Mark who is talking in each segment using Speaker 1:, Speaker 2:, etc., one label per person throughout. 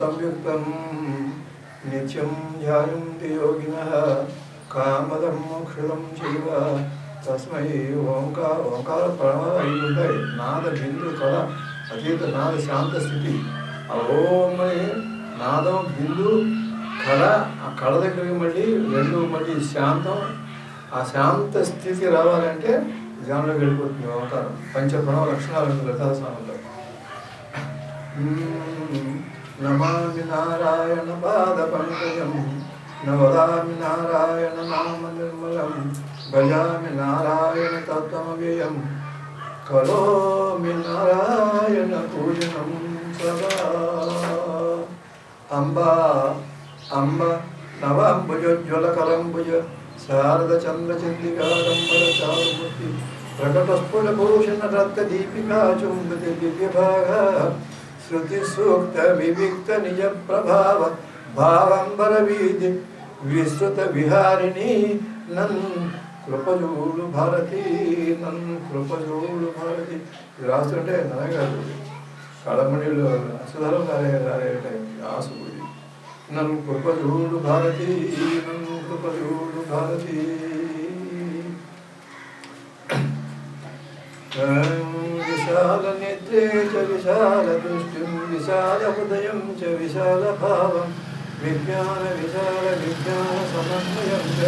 Speaker 1: संयुक्तं नित्यं ध्यायन्ति योगिनः कामदं मोक्षदं चैव तस्मै ओंकार प्रणव नाद बिंदु कళ अतीत नाद शांत स्थिति ओम नादం బిందు కళ ఆ కళ దగ్గరికి మళ్ళీ రెండు మళ్ళీ శాంతం ఆ శాంత స్థితి రావాలంటే ధ్యానంలోకి వెళ్ళిపోతుంది ఓంకారం పంచ ప్రణవ లక్షణాలు ఉంటుంది లలితాసనంలో నమామి నారాయణ పాద పంకజం నవదామి నారాయణ నామ నిర్మలం భజామి నారాయణ తత్వమవ్యయం కరోమి నారాయణ పూజనం సదా అంబా అంబ నవాంబుజోజ్వలకరంబుజ శారద చంద్ర చంద్రికారంబర చారుమూర్తి ప్రకటస్ఫుట భూషణ రక్త దీపికా చుంబతి దివ్యభాగ శృతి సూక్త వివిక్త నిజ ప్రభావ భావంబర వీధి విస్తృత విహారిణి నన్ కృపజూడు భారతి నన్ కృపజూడు భారతి రాస్తుంటే ననగారు కళమణిలో అసుధరం రారే ఆసుకుడి నన్ను కృపజూడు భారతి నన్ను కృపజూడు భారతి విశాల నేత్రే చ విశాల దృష్టిం విశాల హృదయం చ విశాల భావం విజ్ఞాన విశాల విజ్ఞాన సమన్వయం చ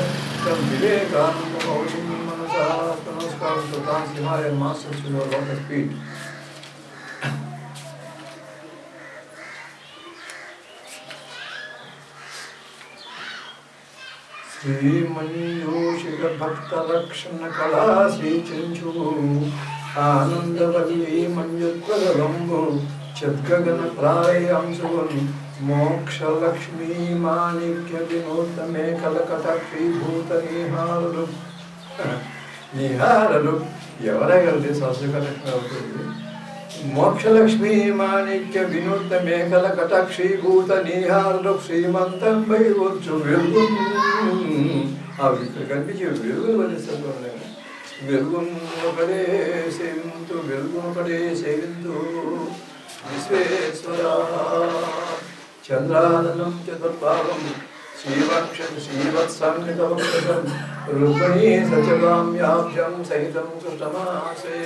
Speaker 1: వివేకానంద మౌలిం మనసా నమస్కారం to thanks Himalayan masters your lotus feet. శ్రీమంజూషిక భక్త రక్షణ కళా శ్రీచంచు ఆనందవల్లి మంజుత్వగంబు చద్గగన ప్రాయాంశువన్ మోక్ష లక్ష్మీ మాణిక్య వినూత మేకల కటాక్షీభూత నిహారలు నిహారలు ఎవరైతే సంస్కృత అవుతుంది మోక్షలక్ష్మీ మాణిక్య వినూత మేకల కటాక్షీభూత నిహారలు శ్రీమంతం పై వచ్చు వెలుగు అవి కనిపించే వెలుగులు వదిలిస్తాను వెలుగునొకడే సేవింతు వెలుగునొకడే సేవింతు విశ్వేశ్వర చంద్రాననం చతుర్భాగం శ్రీవక్షం శ్రీవత్సాన్వితవక్షం రుక్మిణీ సచవామ్యాభ్యం సహితం కృష్ణమాసే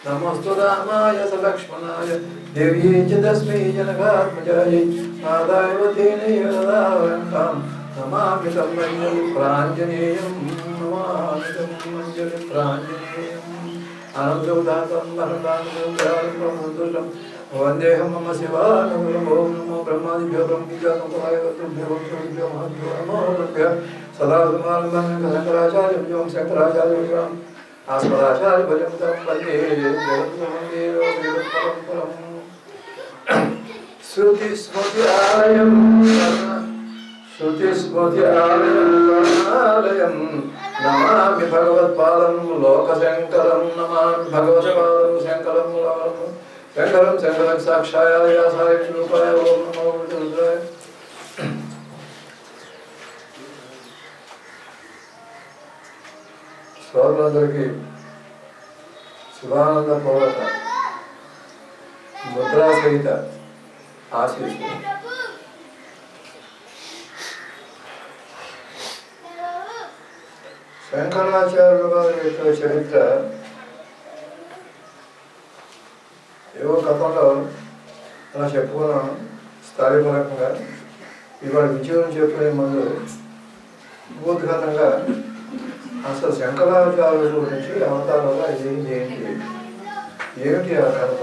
Speaker 1: నమస్తు రామాయ సలక్ష్మణాయ దేవీ చ తస్మై జనకాత్మజాయై ఆదాయవతేనైవదాం నమామి తన్మంజలి ప్రాంజనేయం నమామి తన్మంజలి ప్రాంజనేయం అనంతోదాతం మరణానుగ్రహం వందేహం మమ శివానుగుణం ఓం నమో బ్రహ్మాదిభ్యో బ్రహ్మవిద్యాభ్యో మహద్భ్యో నమో బ్రహ్మ సదా శంకరాచార్యం శంకరాచార్యం ఆస్మదాచార్య పర్యంతం వందే జగద్గురుం శృతి స్మృతి ఆలయం నమామి భగవత్పాదం లోకశంకరం నమామి భగవత్పాదం శంకరం శంకరం శంకరం సాక్షాయ వ్యాసాయ రూపాయ ఓం నమో రుద్రాయ. స్వాములందరికీ శుభానంద పూర్వక ముద్రా సహిత ఆశీస్సులు. శంకరాచార్యుల వారి యొక్క చరిత్ర ఏవో గతంలో అలా చెప్పుకున్నాను స్థాయిపరకంగా. ఇవాళ విజయం చెప్పుకునే ముందు ఉద్ఘాతంగా అసలు శంకరాచార్యుల గురించి అవతారంలో ఏంటి ఏమిటి ఆ కథ,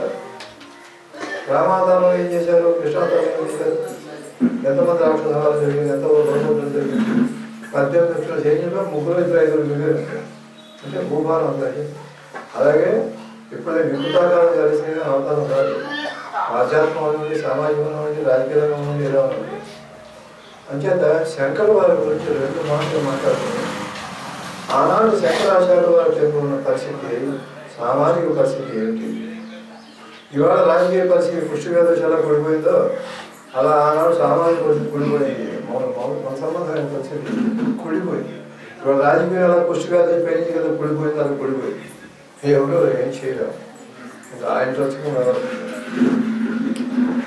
Speaker 1: రామావతారంలో ఏం చేశారు, కృష్ణావతారంలో ఏం చేశారు, ఎంతమంది రాక్షసాలు జరిగింది, ఎంత రోజులు జరిగింది, 18 లక్షల సైన్యంలో 3-5 మిగిలిన అంటే భూభారం అంతా. అలాగే ఇప్పుడే వికృతాకారం కలిసిన అవతారం కాదు, ఆధ్యాత్మికంగా ఉంది, సామాజికంగా ఉంది, రాజకీయంగా ఉంది, ఇలా ఉంది. అంచేత శంకర వారి గురించి 2 మాటలు మాట్లాడుతుంది. ఆనాడు శంకరాచార్యుల వారు చెప్పుకున్న పరిస్థితి, సామాజిక పరిస్థితి ఏమిటి, ఇవాళ రాజకీయ పరిస్థితి పుష్టివేదో చాలా పడిపోయిందో అలా ఆనాడు సామాజిక పరిస్థితి కూడిపోయింది. మన సంబంధమైన పరిస్థితి కూడిపోయింది. ఇవాళ రాజకీయం అలా పుష్టివేదో పెరిగి కదా కూడిపోయింది, అలా కూడిపోయింది. ఎవరో ఏం చేయలేము. ఇంకా ఆయన వచ్చుకున్నారు.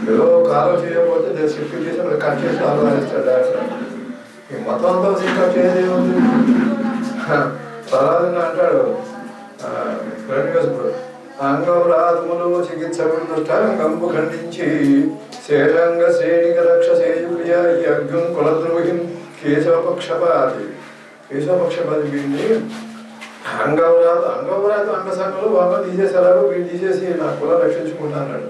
Speaker 1: ఏదో కాలం చేయకపోతే షిఫ్ట్ చేసి కట్ చేసి ఆలోచిస్తాడు డాక్టర్. ఈ మొత్తం అంతా కట్ చేయదే ఉంది. తర్వాత అంటాడు అంగవ్రాతములు చికిత్స కంపు ఖండించి శేషంగ శ్రేణిక రక్ష సేజుప్రియ యజ్ఞం కులద్రోహిం కేశవపక్షపాతి వీడిని అంగవ్రాతం అంగసంగలు వంగ తీసేసేలాగో వీడు తీసేసి నా కులం రక్షించుకుంటా అన్నాడు.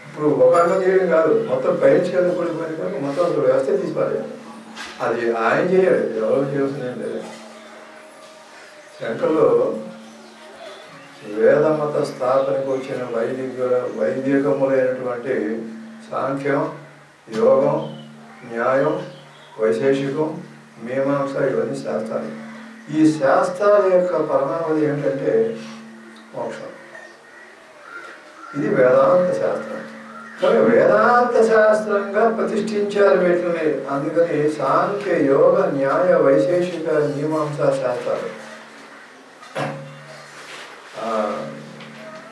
Speaker 1: ఇప్పుడు ఒక అంగం చేయడం కాదు, మొత్తం పైకి కూడిపోయింది కనుక మొత్తం వ్యవస్థ తీసిపాలి. అది ఆయన చేయాలి, ఎవరో చేయాల్సిందేం లేదు. శంకర్లో వేదమత స్థాపనకు వచ్చిన వైదికములైనటువంటి సాంఖ్యం, యోగం, న్యాయం, వైశేషికం, మీమాంస ఇవన్నీ శాస్త్రాలు. ఈ శాస్త్రాల యొక్క పరమావధి ఏంటంటే మోక్షం. ఇది వేదాంత శాస్త్రం. కానీ వేదాంత శాస్త్రంగా ప్రతిష్ఠించారు వీటిని. అందుకని సాంఖ్య, యోగ, న్యాయ, వైశేషిక, మీమాంస శాస్త్రాలు.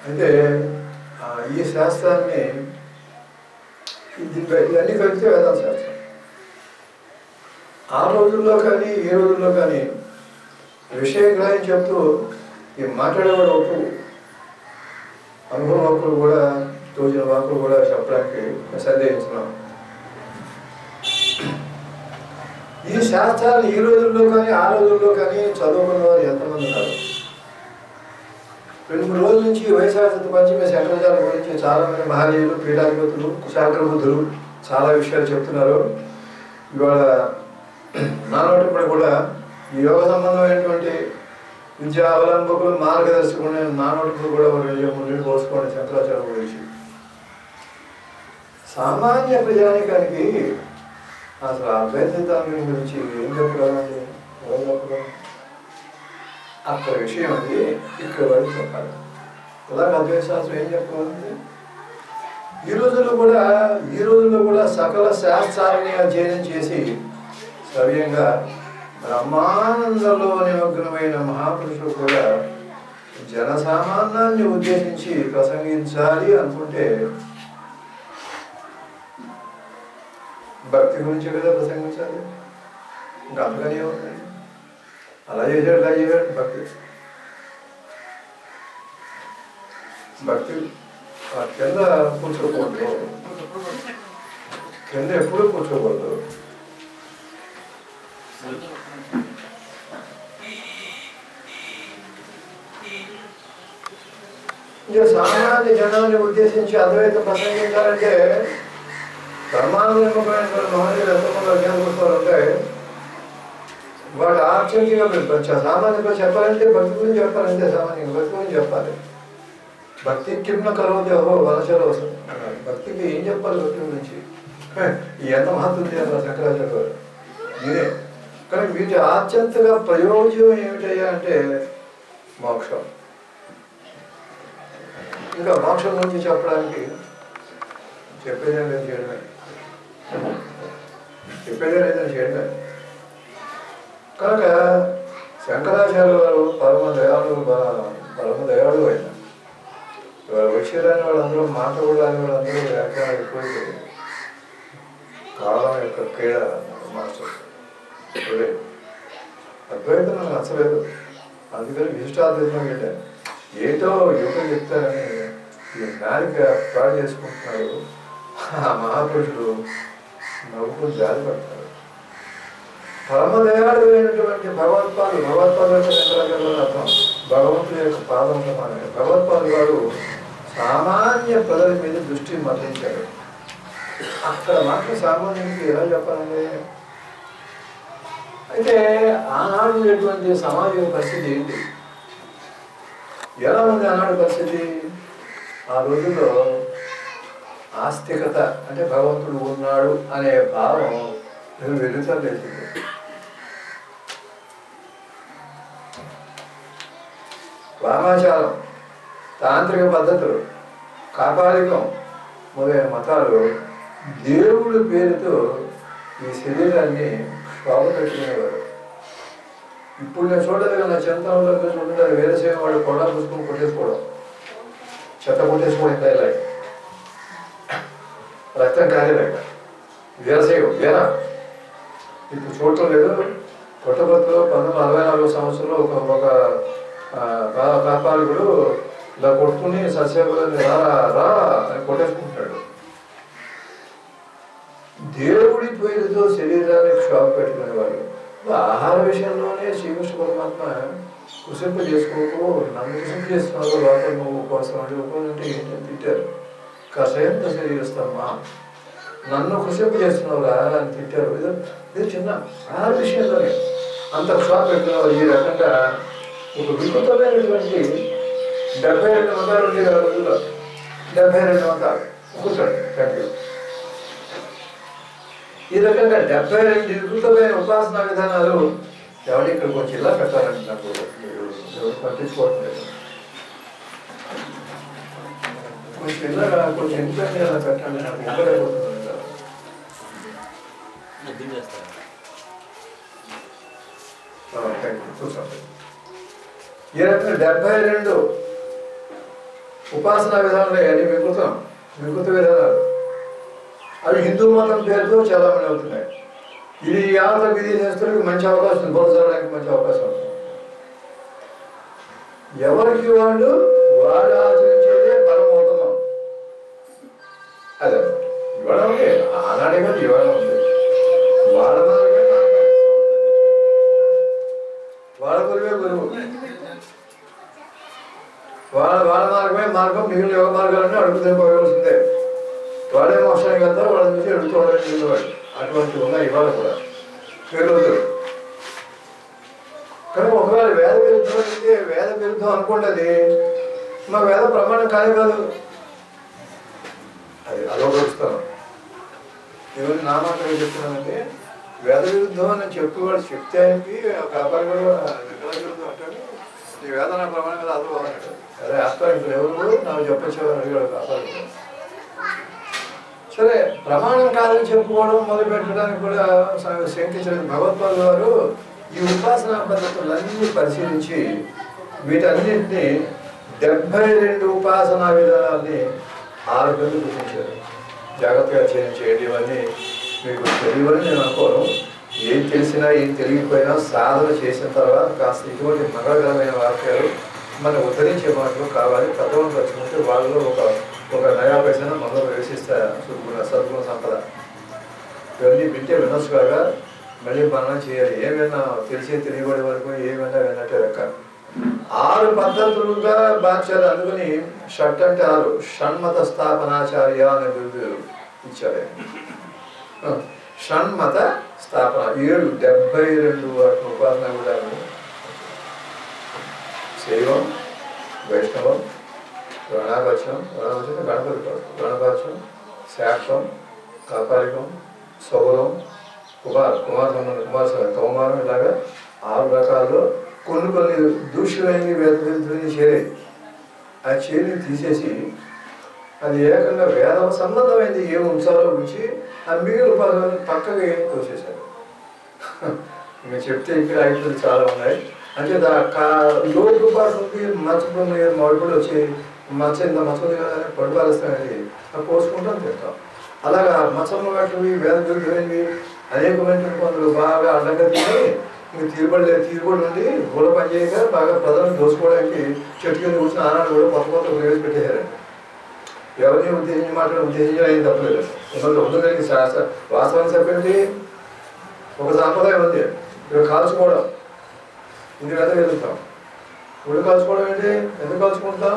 Speaker 1: అంటే ఈ శాస్త్రాన్ని ఇవన్నీ కలిపితే వేదాంత శాస్త్రం. ఆ రోజుల్లో కానీ ఈ రోజుల్లో కానీ విషయగ్రహం చెప్తూ ఈ మాట్లాడేవాడు ఒకరు, అనుభవం ఒకరు కూడా తోచిన వాకులు కూడా చెప్పడానికి సందేహించున్నాం. ఈ శాస్త్రాలు ఈ రోజుల్లో కానీ ఆ రోజుల్లో కానీ చదువుకున్న వారు ఎంతమంది ఉన్నారు? 2-3 రోజుల నుంచి వైశాఖ పంచమి శంకరాచార్య గురించి చాలామంది మహనీయులు, పీఠాధిపతులు, శాస్త్రబుద్ధులు చాలా విషయాలు చెప్తున్నారు. ఇవాళ నానోటి కూడా ఈ యోగ సంబంధమైనటువంటి విద్యా అవలంబకులు, మార్గదర్శకులు నానోటి కూడా ముందు పోసుకోండి శంకరాచార్య గురించి. సామాన్య ప్రజానికానికి అసలు అద్వైత సిద్ధాంతం గురించి ఏం చెప్పగలండి? ఎవరు చెప్పగలం? అక్కడ విషయం అది ఇక్కడ వరకు చెప్పాలి. అలాగే అద్వైత శాస్త్రం ఏం చెప్పాలంటే ఈ రోజుల్లో కూడా సకల శాస్త్రాలని అధ్యయనం చేసి సవ్యంగా బ్రహ్మానందంలో నిమగ్నమైన మహాపురుషులు కూడా జనసామాన్యాన్ని ఉద్దేశించి ప్రసంగించాలి అనుకుంటే భక్తి గురించి కదా ప్రసంగించాలి. ఇంకా అంతగానే ఉంది. అలా చేశాడు, ఇలా చేశాడు. భక్తి కింద కూర్చోకూడదు, కింద ఎప్పుడూ కూర్చోకూడదు. ఇంకా సామాన్య జనాన్ని ఉద్దేశించి అద్వైతం ప్రసంగించాలంటే బ్రహ్మాండమైన మహనీయులు ఎంతమంది అజ్ఞానం ఉంటే వాడు ఆశ్చర్యంగా సామాన్యంగా చెప్పాలంటే భక్తి గురించి చెప్పాలంటే సామాన్యంగా భక్తి గురించి చెప్పాలి. భక్తి కింద కలవదేహో వలసలో వస్తుంది. భక్తికి ఏం చెప్పాలి? భక్తి గురించి ఎంత మహత్వం చేయాలి శంకరాచార్య గారు ఇదే. కానీ వీటి ఆత్యంతగా ప్రయోజనం ఏమిటయ్యా అంటే మోక్షం. ఇంకా మోక్షం గురించి చెప్పడానికి చెప్పేదేం లేదు, చేయడమే. చెప్పేదే లేదని చేయడమే. కనుక శంకరాచార్య వారు పరమ దయాళువు అయినా వచ్చేదాని వాళ్ళందరూ మాట్లాడని వాళ్ళందరూ వ్యాఖ్యానం ఎక్కువైపోయింది. కాలం యొక్క క్రీడ మాస్టర్ అద్వైతం నాకు నచ్చలేదు. అందుకని విశిష్టాద్వైతం వెళ్ళాను. ఏటో యువకులు చెప్తారని ఈ నాలిక పాడు చేసుకుంటున్నారు. ఆ మహాపురుషుడు నవ్వుకుని జాలి పడతారు. పరమదయాడు అయినటువంటి భగవత్పాదులు అంటే శంకరాచార్యుల అర్థం భగవంతుడి యొక్క పాదం సమానమే. భగవత్పాదు గారు సామాన్య ప్రజల మీద దృష్టి మళ్లించాడు. అక్కడ మాత్రం సామాన్యునికి ఎలా చెప్పాలంటే అయితే ఆనాడు ఉండేటువంటి సమాజం పరిస్థితి ఏంటి, ఎలా ఉంది ఆనాడు పరిస్థితి? ఆ రోజుల్లో ఆస్తికత అంటే భగవంతుడు ఉన్నాడు అనే భావం వెలుగుతలేదు. వామాచారం, తాంత్రిక పద్ధతులు, కాపాలికం మొదలైన మతాలు దేవుడి పేరుతో ఈ శరీరాన్ని శోభ పెట్టుకునేవారు. ఇప్పుడు నేను చూడలేదు, నా చెంతంలో చూడలేదు. వేరేసేమ వాడు కూడా పుస్తకం కొట్టేసుకోవడం, చెత్త కొట్టేసుకోవడం, ఇంకా ఇలా రక్తం కాలేక వీరశైవం వీర ఇప్పుడు చూడటం లేదు. పుట్టపర్తిలో 1964 సంవత్సరంలో ఒక కాపాలికుడు ఇలా కొట్టుకుని సస్యకులని రా రా అని కొట్టేసుకుంటున్నాడు. దేవుడి పేరుతో శరీరాన్ని క్షోభ పెట్టుకునేవాడు. ఆహార విషయంలోనే శ్రీకృష్ణ పరమాత్మ కుసింప చేసుకోకు, నన్ను కుసింప చేస్తున్నావు, లోపల నువ్వు ఉపవాసం అంటే ఉపవాసం అంటే ఏంటని తిట్టారు. కషయంత శరీరస్తమ్మా, నన్ను కుసింప చేస్తున్నావురా అని తిట్టారు. ఇది చిన్న ఆహార విషయంలోనే అంత క్షోభ పెట్టుకునేవారు. ఈ రకంగా ఒక వికృతమైనటువంటి 72 మతాలు ఉండేది ఆ రోజుల్లో. 72 మతాలు కూర్చోండి. Thank you. ఈ రకంగా 72 వికృతమైన ఉపాసనా విధానాలు ఎవరి ఇక్కడికి వచ్చి ఇలా పెట్టాలంటే నాకు ఎవరు పట్టించుకోవట్లేదు. కొంచెం ఇలా కొంచెం ఎందుకంటే అలా పెట్టండి, నాకు ఇవ్వలేకపోతున్నాను. కూర్చోండి. ఈ రకంగా 72 ఉపాసనా విధానాలు అన్ని వికృత విధానాలు అవి హిందూ మతం పేరుతో చాలా మంది అవుతున్నాయి. ఇది యాత్ర విధి చేస్తున్నకి మంచి అవకాశం, బోధడానికి మంచి అవకాశం ఉంటుంది. ఎవరికి వాళ్ళు ఆచరించేదే పరమోత్తమం. అదే ఇవాళ ఉంది, ఆనాడే కాదు ఇవాళ ఉంది. వాళ్ళ గురువే గురువు, వాళ్ళ మార్గమే మార్గం. మిగిలిన యోగ మార్గాలన్నీ అడుగుతూ పోవలసిందే. వాడే మోక్షానికి వెళ్తారు, వాళ్ళ నుంచి అడుగుకోవడానికి వెళ్ళేవాడు. అటువంటి ఉన్నాయి ఇవాళ కూడా పేరు. కానీ ఒకవేళ వేద విరుద్ధం అయితే వేద విరుద్ధం అనుకుంటుంది, మా వేద ప్రమాణం కాదు. అది అదొకస్తాను. ఈరోజు నా మాటలు చెప్తున్నానంటే వేద విరుద్ధం అని చెప్పేవాడు చెప్తే ఆయనకి కాపాడు విరుద్ధం అంటాడు. ఈ వేద నా ప్రమాణం కదా అదో అన్నాడు. అదే అర్థం ఇప్పుడు ఎవరు నాకు చెప్పచ్చేవారు అడిగాడు కాపాడు. సరే, ప్రమాణం కాదని చెప్పుకోవడం మొదలు పెట్టడానికి కూడా శంకించిన భగవత్పాల్ గారు ఈ ఉపాసనా పద్ధతులన్నీ పరిశీలించి వీటన్నింటినీ 72 ఉపాసనా విధానాన్ని 6 గంటలు గుర్తించారు. జాగ్రత్తగా చేయండి. ఇవన్నీ మీకు తెలియవని నేను అనుకోను. ఏం తెలిసినా ఏం తెలియకపోయినా సాధన చేసిన తర్వాత కాస్త ఇటువంటి మగరమైన వాక్యాలు మనం ఉద్ధరించే మాటలు కావాలి. తత్వం వచ్చుకుంటే వాళ్ళలో ఒక నయా పైసా మనలో ప్రవేశిస్తా సద్గుణ సంపద. ఇవన్నీ వింటే వినొచ్చు కాగా మళ్ళీ మనం చేయాలి. ఏమైనా తెలియబడే వరకు ఏమైనా విన్నట్టే లెక్క. 6 పద్ధతులుగా మార్చారు. అందుకని షట్ అంటే 6, షణ్మత స్థాపనాచార్య అనే బిరుదు ఇచ్చారు. షణ్మత స్థాపన 72 ఉపాసన విధానం. శైవం, వైష్ణవం, గణాపత్యం, గణపత్యం, శాక్తం, కాపాలికం, సౌరం, కౌమారం, ఇలాగా 6 రకాల్లో కొన్ని దూష్యమైనవి వేద విరుద్ధులని చేరాయి. ఆ చేరిని తీసేసి అది ఏకంగా వేద సంబంధమైనది ఏమి ఉంచాలో ఉంచి ఆ మిగిలిన ఉపాసనలు పక్కగా తోసేశారు. ఇంకా చెప్తే ఇక్కడ ఐదులు చాలా ఉన్నాయి. అంటే లోటు ఉపాసనకి మచ్చపడి మొదలు వచ్చి ఇంత మచ్చది కదా అని పడుపాలిస్తామండి, అది కోసుకుంటాం తింటాం. అలాగా మచ్చలు వాటివి వేద విరుద్ధమైనవి అనేకమైన కొందరు బాగా అడ్డంగా తిని ఇంక తీరుబడి నుండి గోడ పని చేయక బాగా ప్రజలను దోసుకోవడానికి చెట్టు కింద కూర్చొని ఆనాడు కూడా కొత్త ప్రవేశపెట్టేశారండి. ఎవరిని ఉద్దేశించి అయింది తప్పలేదు. ఉండడానికి వాస్తవాన్ని చెప్పండి. ఒక సాంప్రదాయం ఉంది, ఇక్కడ కాల్చుకోవడం. ఇది వేద వెళ్తాం. ఒళ్ళు కాల్చుకోవడం ఏంటి? ఎందుకు కాల్చుకుంటాం?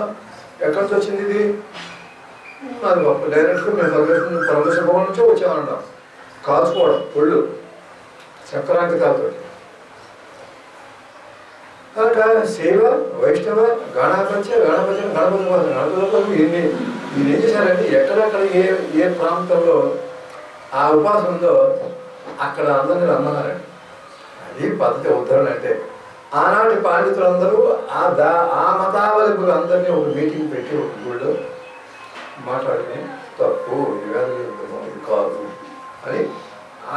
Speaker 1: ఎక్కడి నుంచి వచ్చింది ఇది? అది గొప్ప డైరెక్ట్గా మేము పరమేశ్వర భవన్ నుంచో వచ్చామంటాం. కాల్చుకోవడం ఒళ్ళు చక్రాంకితాలతో. శైవ, వైష్ణవ, గణపతి ఇన్ని ఏం చేశారంటే ఎక్కడెక్కడ ఏ ప్రాంతంలో ఆ ఉపాసన ఉందో అక్కడ అందరినీ రమ్మన్నారండి. అది పద్ధతి ఉద్ధరణ అంటే. ఆనాటి పండితులందరూ ఆ మతావళికులు అందరినీ ఒక మీటింగ్ పెట్టి ఒక గుళ్ళో మాట్లాడుకుని తప్పు, ఇది కాదు అని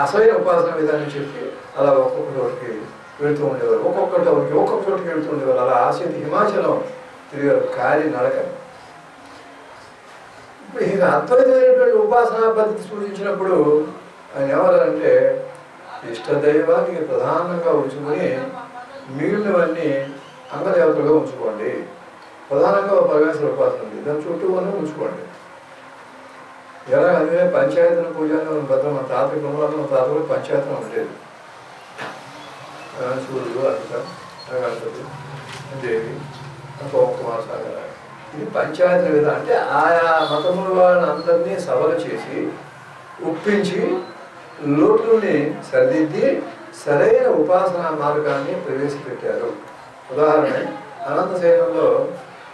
Speaker 1: అసలైన ఉపాసన విధానం చెప్పి అలా ఒక్కొక్క చోటికి వెళుతూ ఉండేవారు. ఒక్కొక్క చోటికి వెళుతూ ఉండేవారు. అలా ఆసేది హిమాచలం తిరిగారు. కాలి నడక ఇప్పుడు ఇది అద్వైతమైనటువంటి ఉపాసనా పద్ధతి సూచించినప్పుడు ఆయన ఏమన్నారంటే ఇష్టదైవానికి ప్రధానంగా ఉంచుకొని మిగిలినవన్నీ అంగదేవతలుగా ఉంచుకోండి. ప్రధానంగా పరమేశ్వర ఉపాసన ఉంది, దాని చుట్టూ మనం ఉంచుకోండి. ఎలా అదే పంచాయతన పూజ భద్రం మన తాత కుటుంబాలు మన తాత కూడా పంచాయతనం ఉండేది. సూర్యుడు అర్చ గణపతి దేవి కుమార సాగర ఇది పంచాయతన విధానం. అంటే ఆయా మతముల వాళ్ళని అందరినీ సభలు చేసి ఒప్పించి లోటుని సరిదిద్ది సరైన ఉపాసనా మార్గాన్ని ప్రవేశపెట్టారు. ఉదాహరణ అనంత శైలంలో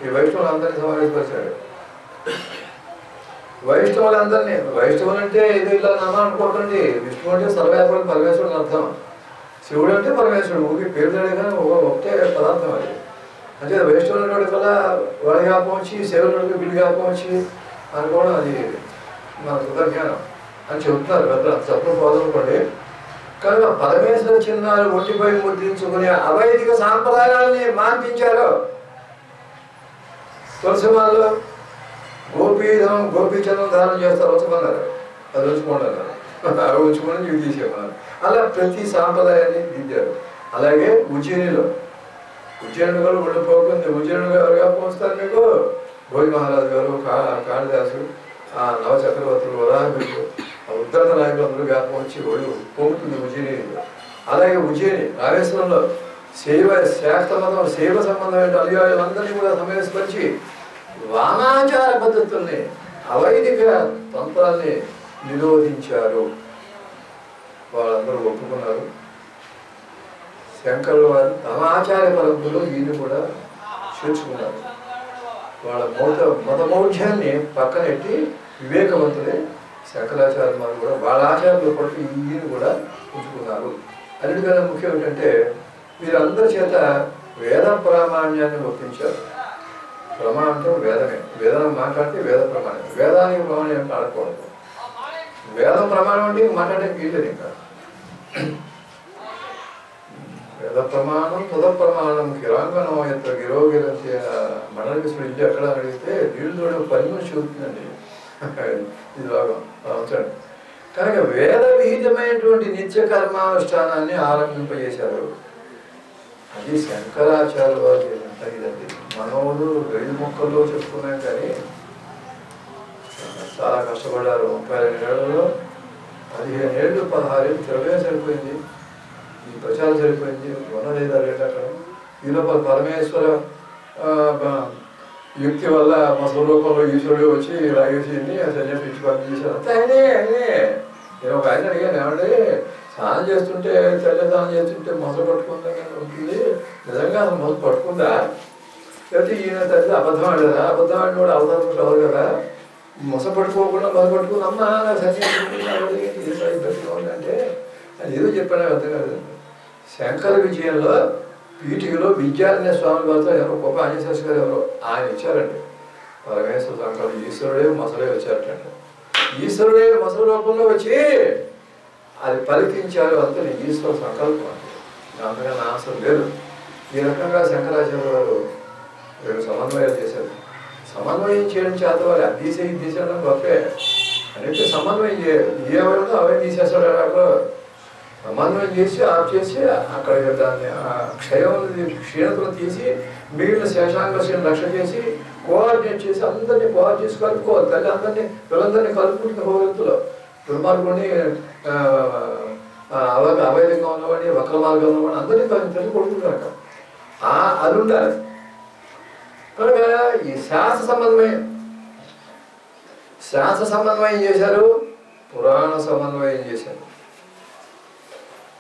Speaker 1: ఈ వైష్ణవులందరినీ సమావేశపరిచాడు. వైష్ణవులందరినీ, వైష్ణవులు అంటే ఏదో ఇలా నామా అనుకోకండి. విష్ణువు అంటే సర్వవ్యాపకుడు పరమేశ్వరుడు అర్థం. శివుడు అంటే పరమేశ్వరుడు ఊరికి పేరు కానీ ఒకటే పదార్థం అది. అంటే వైష్ణవుల కల్లా వాడి జ్ఞాపకం వచ్చి శివుడికి వీడి జ్ఞాపకం వచ్చి అనుకోవడం అది మన కృతజ్ఞానం అని చెబుతున్నారు పెద్దలు. తప్పుడు పోదనుకోండి. కనుక పరమేశ్వర చిహ్నాలు ఒంటిపై ముద్రించుకునే అవైదిక సాంప్రదాయాలని మాన్పించారు. తులసిమాలలో గోపీచందం ధారణ చేస్తారు, ఉంచమన్నారు. అది ఉంచుకోండి అన్నారు. అవి ఉంచుకొని ఇవి తీసేమన్నారు. అలా ప్రతి సాంప్రదాయాన్ని దిద్దారు. అలాగే ఉజ్జయినిలో కూడా ఉండిపోతుంది. ఉజ్జయినిలో ఎవరుగా పోస్తారు మీకు? భోజ మహారాజు గారు, కాళిదాసు, ఆ నవచక్రవర్తులు, వరాహులు, ఉత్తర నాయకులు అందరూ వ్యాపం వచ్చి ఒళ్ళు పోగుతుంది ఉజ్జయినిలో. అలాగే ఉజ్జయిని రామేశ్వరంలో శాస్త్ర మతం శైవ సంబంధమైన అనుయాయులందరినీ కూడా సమావేశపరిచి వామాచార పద్ధతుల్ని అవైదిక తంత్రాల్ని నిరోధించారు. వాళ్ళందరూ ఒప్పుకున్నారు. శంకరుల వారు తమ ఆచార్య పరంపరలో వీళ్ళు కూడా చేర్చుకున్నారు. వాళ్ళ మతమౌఢ్యాన్ని పక్కనెట్టి వివేకవంతులే శంకరాచార్య వారు కూడా వాళ్ళ ఆచార్యుల పట్టు ఈయన కూడా ఉంచుకున్నారు. అన్నిటికన్నా ముఖ్యం ఏంటంటే వీరందరి చేత వేద ప్రామాణ్యాన్ని ఒప్పించారు. ప్రమాణంతో వేదమే. వేదం మాట్లాడితే వేద ప్రమాణం. వేదానికి ప్రమాణం ఆడకూడదు. వేదం ప్రమాణం అంటే మాట్లాడడానికి వీల్లేదు. ఇంకా వేద ప్రమాణం తద ప్రమాణం కిరాంగనం ఎంత గిరోగిరంతి మండలికృష్ణుడు ఇల్లు ఎక్కడ అడిగితే వీళ్ళు పని మనిషి చూపుతుందండి ఇది భాగం ఉంచండి. కనుక వేద విహితమైనటువంటి నిత్య కర్మానుష్ఠానాన్ని ఆరంభింపజేశారు. అది శంకరాచార్య వారు ఇదండి. మనోడు 2 మొక్కల్లో చెప్పుకున్నాం కానీ చాలా కష్టపడ్డారు. 32 ఏళ్లలో 15 ఏళ్ళు 16 ఏళ్ళు తిరగమే సరిపోయింది. ఈ ప్రచారం సరిపోయింది. ఉన్నదేదా రేట్ అక్కడ. ఈ లోపల పరమేశ్వర యుక్తి వల్ల మా స్వరూపంలో ఈశ్వరుడు వచ్చి రాగేసింది అసలు పిచ్చి పని చేశారు. అంతే నేను ఒక ఆయన అడిగాను, ఏమంటే స్నానం చేస్తుంటే తెల్ల స్నానం చేస్తుంటే మొసలు పట్టుకుందా ఉంటుంది, నిజంగా అసలు మొసలు పట్టుకుందా? లేకపోతే ఈయన తల్లి అబద్ధం ఆడదా? అబద్ధం ఆడిన కూడా అవతారం రావు కదా. మొస పట్టుకోకుండా మొసలు పట్టుకుని అమ్మా సత్యం అంటే అది ఏదో చెప్పాను అర్థం కాదు. శంకర విజయంలో పీఠికలో విద్యారణ్య స్వామి వారితో ఎవరో గొప్ప ఆంజనేయ గారు ఎవరో ఆయన ఇచ్చారండి. పరమేశ్వర సంకల్పం ఈశ్వరుడే మొసలే వచ్చారటండి. ఈశ్వరుడే మొసల రూపంలో వచ్చి అది పలికించారు. అంతే ఈశ్వర సంకల్పం అంటే అంతకన్నా ఆన్సర్ లేదు. ఈ రకంగా శంకరాచార్య వారు 2 సమన్వయాలు చేశారు. సమన్వయం చేయడం చేత వారు అది తీసేది తీసేయడం గొప్పే. అంటే సమన్వయం చేయాలి. ఏమైనా అవే తీసేస్తాడు. అక్కడ సమన్వయం చేసి ఆఫ్ చేసి అక్కడ దాన్ని క్షీణతను తీసి మిగిలిన శేషాంగ రక్షణ చేసి కోఆర్డినేట్ చేసి అందరినీ కోఆర్డినేట్ చేసి కలుపుకోవాలి. తల్లి అందరినీ పిల్లలందరినీ కలుపుకుంటున్న భగవంతులో దుర్మార్గుని అవైధంగా ఉన్నవాడిని వక్ర మార్గంలో ఉన్నవాడిని అందరినీ తల్లి కొడుకుంటారు. అది ఉండాలి. కనుక ఈ శాస్త్ర సమన్వయం చేశారు, పురాణ సమన్వయం చేశారు.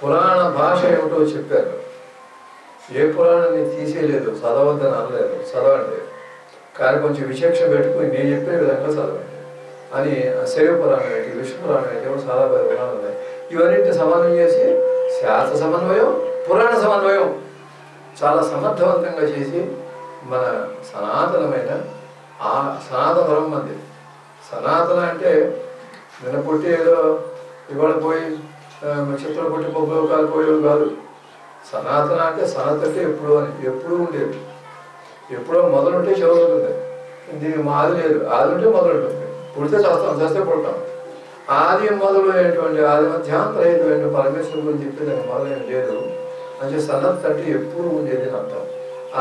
Speaker 1: పురాణ భాష ఏమిటో చెప్పారు. ఏ పురాణాన్ని తీసేయలేదు, చదవద్దని అనలేదు. చదవండి, కానీ కొంచెం విచక్షణ పెట్టుకుని నేను చెప్పే విధంగా చదవండి అని. శైవ పురాణం ఏంటి, విష్ణు పురాణం ఏంటి, చాలా పురాణాలు ఉన్నాయి. ఇవన్నింటిని సమన్వయం చేసి శాస్త్ర సమన్వయం, పురాణ సమన్వయం చాలా సమర్థవంతంగా చేసి మన సనాతనమైన సనాతన ధర్మం మంది. సనాతన అంటే నిన్న పుట్టి ఏదో ఇవాళ పోయి చిత్రం పుట్టి పొగ్గులు కాలిపోయేవి కాదు. సనాతన అంటే సనత్ అంటే ఎప్పుడు అని, ఎప్పుడూ ఉండేది. ఎప్పుడో మొదలుంటే చివరి ఉంటుంది. దీనికి ఆది లేదు, ఆది ఉంటే మొదలుంటుంది. పుడితే చస్తే పుడతాం. ఆది మొదలైనటువంటి ఆది మధ్యాంతరైనటువంటి పరమేశ్వరు గురించి చెప్పేదానికి మొదలైన లేదు అంటే సనత్ అంటే ఎప్పుడు ఉండేది అర్థం.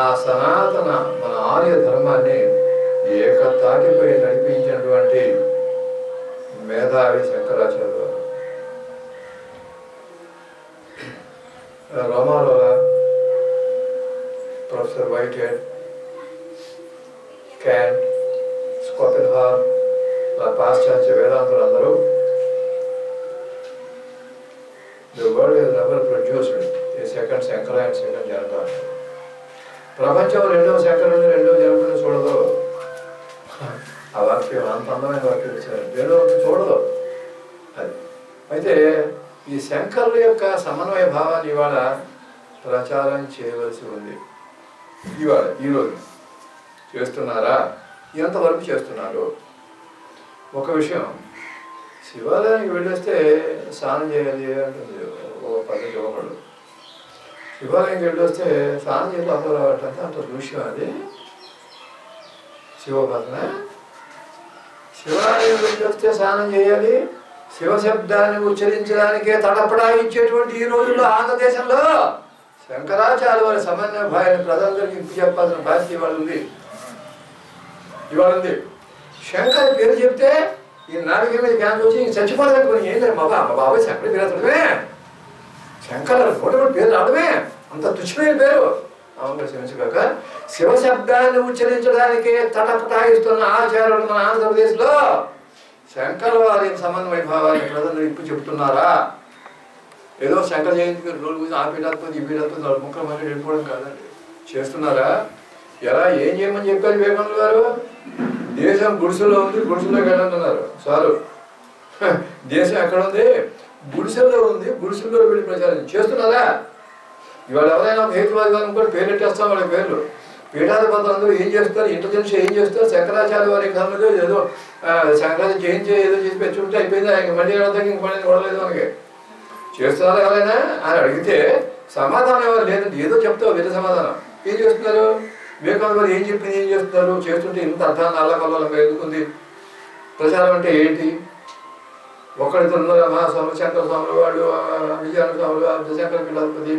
Speaker 1: ఆ సనాతన మన ఆర్య ధర్మాన్ని ఏకతాటిపై నడిపించినటువంటి మేధావి శంకరాచార్య గారు. రోమాలోలా, ప్రొఫెసర్ వైట్హెడ్, క్యాంట్, స్కోపెన్హార్, పాశ్చాత్య వేదాంతులు అందరూ the world has never produced a second Shankara and second Janata. ప్రపంచం రెండో శంకరుని రెండో జనకుని చూడదు. ఆ వాక్యం అంత అందమైన వాక్యం ఇచ్చారు. రెండో చూడదు అది. అయితే ఈ శంకరుల యొక్క సమన్వయ భావాన్ని ఇవాళ ప్రచారం చేయవలసి ఉంది. ఇవాళ ఈరోజు చేస్తున్నారా? ఎంతవరకు చేస్తున్నారు? ఒక విషయం, శివాలయానికి వెళ్ళేస్తే స్నానం చేయాలి అంటుంది ఒక పద్ధతి. ఒకడు శివాలయానికి వెళ్ళొస్తే స్నానం చేసి అప్పుడు రావటంటే అంత దృశ్యం అది శివభజన. శివాలయం వెళ్ళొస్తే స్నానం చేయాలి, శివశబ్దాన్ని ఉచ్చరించడానికే తడపడాయించేటువంటి ఈ రోజుల్లో ఆంధ్రదేశంలో శంకరాచార్య వారి సమన్వయ భావాన్ని ప్రజలందరికీ ఇంపు చెప్పాల్సిన బాధ్యత ఇవాళ ఉంది. శంకర్ పేరు చెప్తే ఈ నాలుగు మీద క్యాన్సర్ వచ్చి చచ్చిపోవాలనుకుని ఏం లేదు. మా బాబాయ్ శంకర్ పేరు అతడమే, శంకర్ నోటి పేరు రావడమే అంత తుచ్చమైన పేరు. అవును క్షమించుగాక. శివశబ్దాన్ని ఉచ్చరించడానికి తటపటాయిస్తున్న ఆచార్యులు మన ఆంధ్రప్రదేశ్లో శంకర్ వారి సమన్వయ భావాన్ని ప్రజలు ఇప్పు చెప్తున్నారా? ఏదో శంకర జయంతి రోజు ఆ పీఠాధిపతి ఈ పీఠాధిపతి ముక్కలు మళ్ళీ వెళ్ళిపోవడం కాదండి. చేస్తున్నారా? ఎలా ఏం చేయమని చెప్పారు వివేకానంద గారు? దేశం గుడిసెలో ఉంది, గుడిసెలోకి వెళ్ళంటున్నారు. చాలు. దేశం ఎక్కడ ఉంది? గుడిసెల్లో ఉంది, గుడిసెల్లో వెళ్ళి ప్రచారం చేస్తున్నారా? ఇవాళ ఎవరైనా హేతువాదిగా కూడా పేరెట్టేస్తాం వాళ్ళ పేర్లు. పీఠాధిపతులు అందరూ ఏం చేస్తారు? ఇంటెలిజెన్స్ ఏం చేస్తారు? శంకరాచార్య వారి కాలంలో ఏదో శంకరాచార్య జయంతి ఏదో చేసి పెంచుకుంటే అయిపోయింది. ఆయన మళ్ళీ వెళ్ళడానికి ఇంక మళ్ళీ చూడలేదు మనకి. చేస్తున్నారా ఎవరైనా అని అడిగితే సమాధానం ఎవరు లేదండి. ఏదో చెప్తావు వేరే సమాధానం. ఏం చేస్తున్నారు? వివేకానంద గారు ఏం చెప్పింది ఏం చేస్తున్నారు? చేస్తుంటే ఇంత అర్థాన్ని అల్లకల్లోలంగా ఎందుకుంది? ప్రచారం అంటే ఏంటి? ఒకరితో మహాస్వామి, శంకర స్వాములు, వాళ్ళు విజయానంద స్వాములు, శంకర పీఠాధిపతి,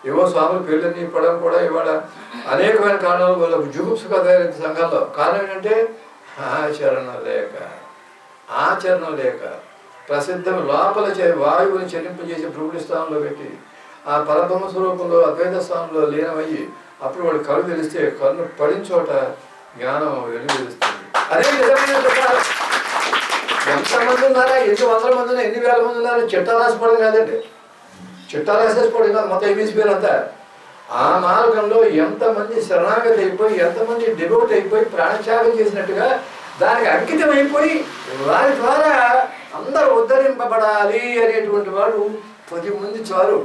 Speaker 1: ఏవో స్వాములు పేర్లన్నీ ఇవ్వడం కూడా ఇవాళ అనేకమైన కారణాలు వల్ల జుగుప్సుగా తయారైన సంఘాల్లో. కారణం ఏంటంటే ఆచరణ లేక ప్రసిద్ధం లోపల వాయువుని చెల్లింపజేసి ప్రభుడి స్థానంలో పెట్టి ఆ పరబ్రహ్మ స్వరూపంలో అద్వైత స్థానంలో లీనమయ్యి అప్పుడు వాడు కళ్ళు తెలిస్తే కన్ను పడిన చోట జ్ఞానం వెలుగుస్తుంది. అదే నిజమైన ప్రకారం. ఎంతమంది ఉన్నారా? ఎన్ని వందల మంది ఉన్నా, ఎన్ని వేల మంది ఉన్నారా? చిట్టా రాసిపోవడం కాదండి. చిట్టా రాసేసుకోవడం కాదు, మొత్తం అయిపోయినంతా. ఆ మార్గంలో ఎంతమంది శరణాగతి అయిపోయి, ఎంతమంది డివోట్ అయిపోయి ప్రాణత్యాగం చేసినట్టుగా దానికి అంకితం అయిపోయి వారి ద్వారా అందరూ ఉద్ధరింపబడాలి అనేటువంటి వాడు 10 మంది చాలు.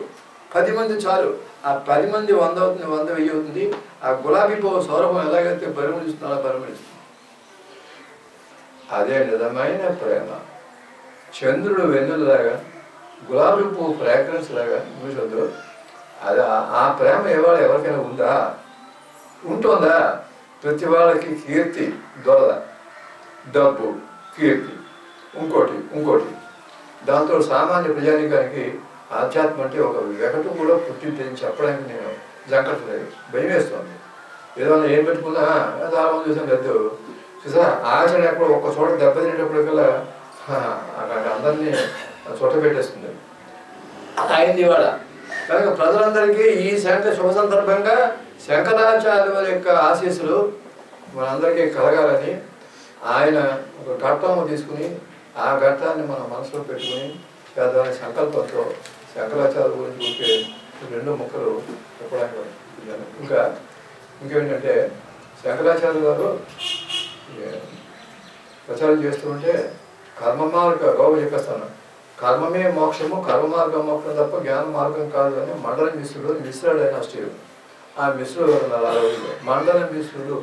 Speaker 1: 10 మంది చాలు. ఆ 10 మంది 100 అవుతుంది, 100 1000 అవుతుంది. ఆ గులాబీ పువ్వు సౌరభం ఎలాగైతే పరిమళిస్తుందో అలా పరిమళిస్తుంది. అదే నిజమైన ప్రేమ. చంద్రుడు వెన్నులాగా, గులాబీ పువ్వు ఫ్రాగ్రెన్స్ లాగా చూసొద్దు. అది ఆ ప్రేమ ఇవాళ ఎవరికైనా ఉందా? ఉంటుందా? ప్రతి వాళ్ళకి కీర్తి దొరద, డబ్బు, కీర్తి, ఇంకోటి దాంతో సామాన్య ప్రజానికానికి ఆధ్యాత్మం అంటే ఒక వెగటు కూడా పుట్టిందని చెప్పడానికి నేను జంకట్లేదు. భయం వేస్తుంది. ఏదైనా ఏం పెట్టుకున్నా చాలా మంది చూసాను లేదు చూసా. ఆచరణ ఎక్కడ ఒక్క చోట దెబ్బతినేటప్పటికల్లా అక్కడ అందరినీ చోట పెట్టేస్తుంది. అయింది ఇవాళ. కనుక ప్రజలందరికీ ఈ శుభ సందర్భంగా శంకరాచార్య వారి యొక్క ఆశీస్సులు మనందరికీ కలగాలని ఆయన ఒక ఘట్టము తీసుకుని ఆ ఘట్టాన్ని మన మనసులో పెట్టుకుని దాని సంకల్పంతో శంకరాచార్య గురించి ఊరికే 2 ముక్కలు చెప్పడానికి. ఇంకేంటంటే శంకరాచార్య గారు ప్రచారం చేస్తూ ఉంటే కర్మ మార్గం చెప్పేస్తాను. కర్మమే మోక్షము, కర్మ మార్గం మోక్షం తప్ప జ్ఞాన మార్గం కాదు అని మండల మిశ్రుడు మిశ్రాడు ఆయన అష్టేయుడు. ఆ మిశ్రుడు మండల మిశ్రుడు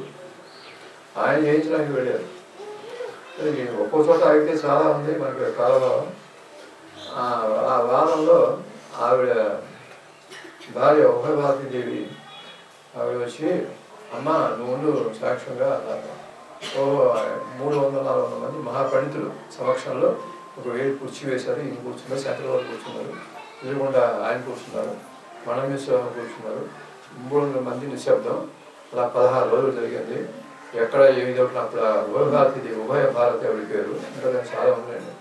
Speaker 1: ఆయన చేయించడానికి వెళ్ళారు. ఒక్కో చోట ఆగితే చాలా ఉంది మనకి కాలంలో. ఆ వారంలో ఆవిడ భార్య ఉభయభారతీదేవి ఆవిడ వచ్చి, అమ్మ నువ్వు సాక్ష్యంగా 300-400 మంది మహాపండితులు సమక్షంలో ఒక వేడి కుర్చీ వేశారు. ఈయన కూర్చున్నారు, సెంట్రల్ వారు కూర్చున్నారు, ఎదురుకుండా ఆయన కూర్చున్నారు, మనమేశ్వరం కూర్చున్నారు. 300 మంది నిశ్శబ్దం. అలా 16 రోజులు జరిగింది. ఎక్కడ ఏమి చోట్ల అప్పుడు ఉభయ భారతి ఆవిడ పేరు, ఇంకా దానికి చాలా ఉందండి.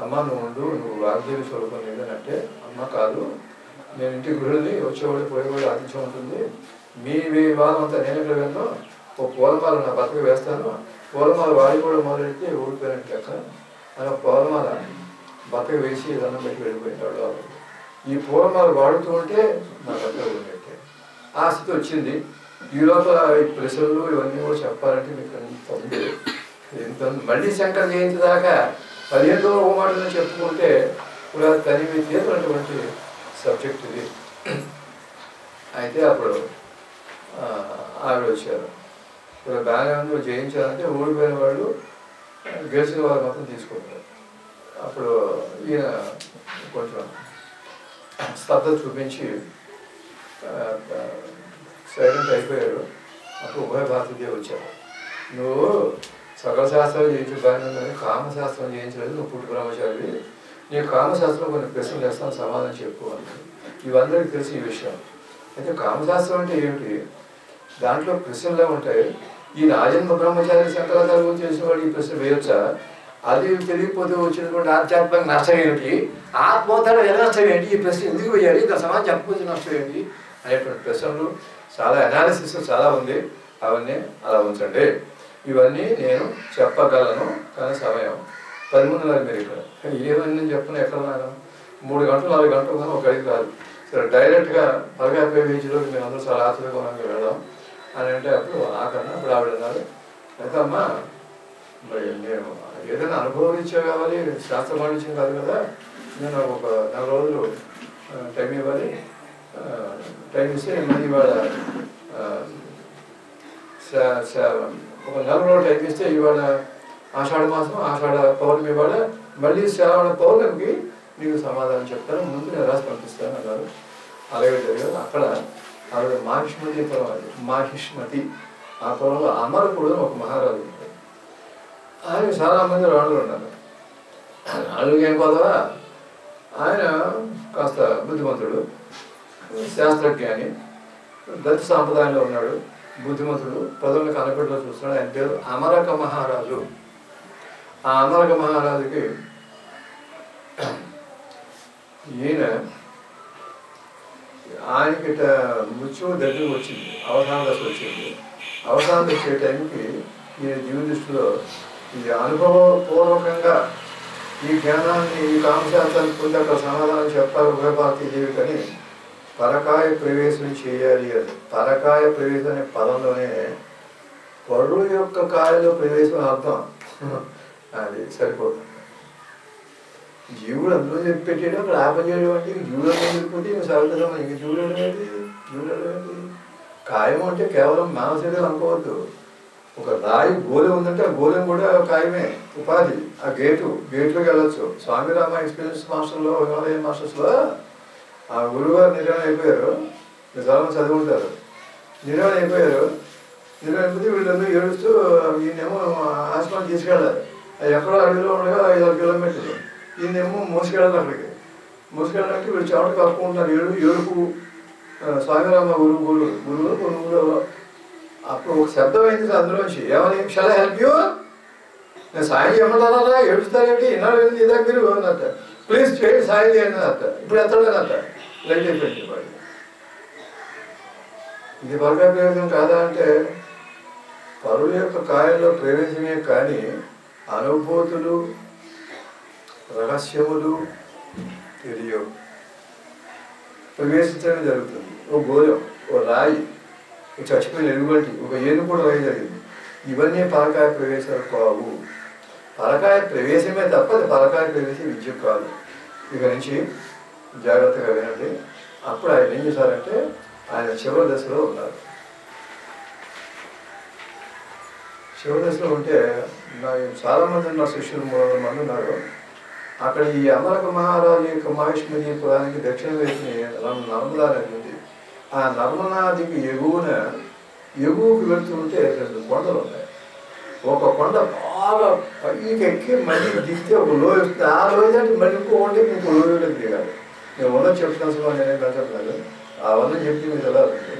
Speaker 1: అమ్మ నువ్వు ఉండు, నువ్వు వాగ్దేవి స్వరూపం ఏంటంటే, అమ్మ కాదు, నేను ఇంటి గృహిణి, వచ్చేవాడు పోయేవాడు ఆతిథ్యం ఉంటుంది, మీ వివాదం అంతా నేను ఎక్కడ వెళ్తాను, ఓ పూలమాల నా బతుకు వేస్తాను, పూలమాల వాడి కూడా మొదలెడితే ఊడిపోయినట్టు లెక్క అని పూలమాల బతుకు వేసి దండం పెట్టి వెళ్ళిపోయినాడు. ఈ పూలమాల వాడుతూ ఉంటే నా బతుకు ఉన్నట్టే ఆ స్థితి వచ్చింది. ఈ లోపల ఈ ప్రశ్నలు ఇవన్నీ కూడా చెప్పాలంటే మీకు ఎంత ఉంది, ఎంత మళ్ళీ శంకర జయంతి దాకా 15 రోజులు ఒక మాటలో చెప్పుకుంటే కూడా తనివి తీరినటువంటి సబ్జెక్ట్ ఇది. అయితే అప్పుడు ఆవిడ వచ్చారు. ఇప్పుడు బాగానే ఉంది, జయించాలంటే ఓడిపోయిన వాళ్ళు గెలిచిన వారు మొత్తం తీసుకుంటారు. అప్పుడు ఈయన కొంచెం స్తబ్దత చూపించి సైలెంట్ అయిపోయాడు. అప్పుడు ఉభయ భారతీయ వచ్చారు. నువ్వు సకల శాస్త్రాలు చేయించు బాగానే ఉందని కామశాస్త్రం చేయించలేదు, నువ్వు పుట్టు బ్రహ్మచారి, నేను కామశాస్త్రం కొన్ని ప్రశ్నలు వేస్తాను, సమాధానం చెప్పు అని. ఇవందరికీ తెలిసి ఈ విషయం. అయితే కామశాస్త్రం అంటే ఏమిటి, దాంట్లో ప్రశ్నలే ఉంటాయి. ఈ రాజన్మ బ్రహ్మచారి శంకరాచార్య గురించి తెలిసిన వాడు ఈ ప్రశ్న వేయొచ్చా, అది తెలియకపోతే వచ్చినటువంటి ఆధ్యాత్మిక నష్టం ఏమిటి, ఆత్మోత్తర నష్టం ఏంటి, ఈ ప్రశ్న ఎందుకు వేయాలి, ఇంకా సమాజం చెప్పకపోతే నష్టం ఏంటి అనేటువంటి ప్రశ్నలు చాలా అనాలిసిస్ చాలా ఉంది. అవన్నీ అలా ఉంచండి. ఇవన్నీ నేను చెప్పగలను, కానీ సమయం 13 మీరు ఇక్కడ ఏమని చెప్పిన ఎక్కడ ఉన్నాను, 3 గంటలు 4 గంటలు కానీ ఒక గడికి రాదు. సరే డైరెక్ట్గా పరగాపే బీచ్లోకి మేము అందరూ చాలా ఆశ్చర్యకరంగా వెళ్దాం అని అంటే అప్పుడు ఆకన్నా అప్పుడు ఆవిడ అన్నారు, అయితే అమ్మా మరి నేను ఏదైనా అనుభవం ఇచ్చే కావాలి, శాస్త్ర పాండిత్యం కాదు కదా, నేను ఒక 4 రోజులు టైం ఇవ్వాలి, టైం ఇస్తే మళ్ళీ ఇవాళ ఒక 4 రోజులు టైం ఇస్తే ఇవాళ ఆషాఢ మాసం, ఆషాఢ పౌర్ణమి ఇవాళ, మళ్ళీ శ్రావణ పౌర్ణమికి నీకు సమాధానం చెప్తాను, ముందు నేను రాసి పంపిస్తాను అన్నారు. అలాగే జరిగారు. అక్కడ ఆవిడ మాహిష్మతి పొలం, అది మాహిష్మతి. ఆ పొలంలో అమరకుడు ఒక మహారాజు ఉంటాడు. ఆయన చాలామంది రాణులు ఉన్నారు. రాణులకి ఏం పోదావా, ఆయన కాస్త బుద్ధిమంతుడు, శాస్త్రజ్ఞాని, దత్త సాంప్రదాయంలో ఉన్నాడు, బుద్ధిమంతుడు, ప్రజలను కనపెట్టలో చూస్తున్నాడు. ఆయన పేరు అమరక మహారాజు. ఆ అమరక మహారాజుకి ఈయన ఆయనకి మృత్యువు దగ్గరకు వచ్చింది, అవసాన దశ వచ్చింది. అవసాన వచ్చే టైంకి ఈయన జీవి దృష్టిలో ఇది అనుభవపూర్వకంగా ఈ జ్ఞానాన్ని, ఈ కామశాస్త్రాన్ని పొంది అక్కడ సమాధానం చెప్పాలి ఉభయభారతీయ జీవికని పరకాయ ప్రవేశం చేయాలి. అది పరకాయ ప్రవేశం అనే పదంలోనే పరుడు యొక్క కాయలో ప్రవేశం అర్థం, అది సరిపోతుంది. జీవుడు అందులో చెప్పి పెట్టాడు, అక్కడ ఆపం చేయడం అంటే జీవుడు చెప్పిపోతే ఇంక సరిపోతాం. ఇంక జీవుడు ఏంటి, జీవుడు ఏంటి, కాయం అంటే కేవలం మానవ శరీరం అనుకోవద్దు. ఒక రాయి గోలెం ఉందంటే ఆ గోలెం కూడా కాయమే, ఉపాధి. ఆ గేట్లోకి వెళ్ళొచ్చు. స్వామిరామ ఎక్స్పీరియన్స్ మాస్టర్లో, హిమాలయ మాస్టర్స్లో ఆ గురువుగారు నిర్ణయం అయిపోయారు, మీరు చాలా చదువుకుంటారు, నిర్ణయం అయిపోయారు. నిర్ణయం అయిపోతే వీళ్ళందరూ ఏడుస్తూ ఈయనేమో ఆశ్రమం తీసుకెళ్ళాలి. అది ఎక్కడో అడవిలో ఉండగా 5-6 కిలోమీటర్లు. ఈయనేమో మోసుకెళ్ళాలి. అక్కడికి మోసుకెళ్ళడానికి వీళ్ళు చెమట కప్పుకుంటున్నారు, ఏడుపు. స్వామిరామ గురువు అప్పుడు ఒక శబ్దం అయింది అందులోంచి, ఏమని, షల్ ఐ హెల్ప్ యూ, నేను సాయం చేయమంటారా, ఏడుస్తారేంటి, ఇన్నాళ్ళు వెళ్ళి ఇదా మీరు అన్నట్ట, ప్లీజ్ చేయండి, సాయం చేయండి అన్నట్ట. ఇప్పుడు ఎత్తలేనట్ట, లైట్ అయిపోయింది వాడు. ఇది పరకాయ ప్రవేశం కాదా అంటే, పరుల యొక్క కాయంలో ప్రవేశమే కానీ అనుభూతులు, రహస్యములు తెలియవు. ప్రవేశించడం జరుగుతుంది. ఓ గోళం, ఓ రాయి, ఒక చచ్చిపోయిన ఎలుగుబంటి, ఒక ఏను కూడా రాయి జరిగింది. ఇవన్నీ పరకాయ ప్రవేశాలు కావు. పరకాయ ప్రవేశమే తప్ప అది పరకాయ ప్రవేశం విద్య కాదు. ఇక నుంచి జాగ్రత్తగా వినండి. అప్పుడు ఆయన ఏం చేశారంటే, ఆయన చివరి దశలో ఉన్నారు. చివరి దశలో ఉంటే చాలామంది నా శిష్యులు 300 మంది ఉన్నారు. అక్కడ ఈ అమరక మహారాజు యొక్క మహిష్మతి పురానికి దక్షిణ వైపుని నర్మదా నది ఉంది. ఆ నర్మదా నదికి ఎగువకు వెళ్తుంటే 2 కొండలు ఉన్నాయి. ఒక కొండ బాగా పైకి ఎక్కి మళ్ళీ దిగితే ఒక లోయ వస్తుంది. ఆ లోయ దాటి మళ్ళీ ఇంకో కొండకి ఇంకో లోయలోకి దిగాలి. నేను వంద చెప్తున్నాను సుమా, నేనేం కట్టలేదు. ఆ వంద చెప్పి మీకు ఎలా ఉంది.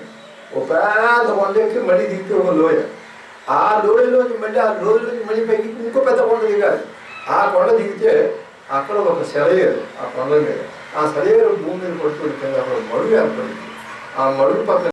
Speaker 1: ఒక పెద్ద కొండ ఎక్కి మళ్ళీ దిగితే ఒక లోయ. ఆ లోయలోకి మళ్ళీ ఆ లోయలోకి మళ్ళీ పైకి ఇంకో పెద్ద కొండ దిగాలి. ఆ కొండ దిగితే అక్కడ ఒక సెలయేరు ఆ కొండ మీద. ఆ సెలయేరు భూమి మీద పట్టుకుంటే అక్కడ మడుగు ఏర్పడింది. ఆ మడుగు పక్కన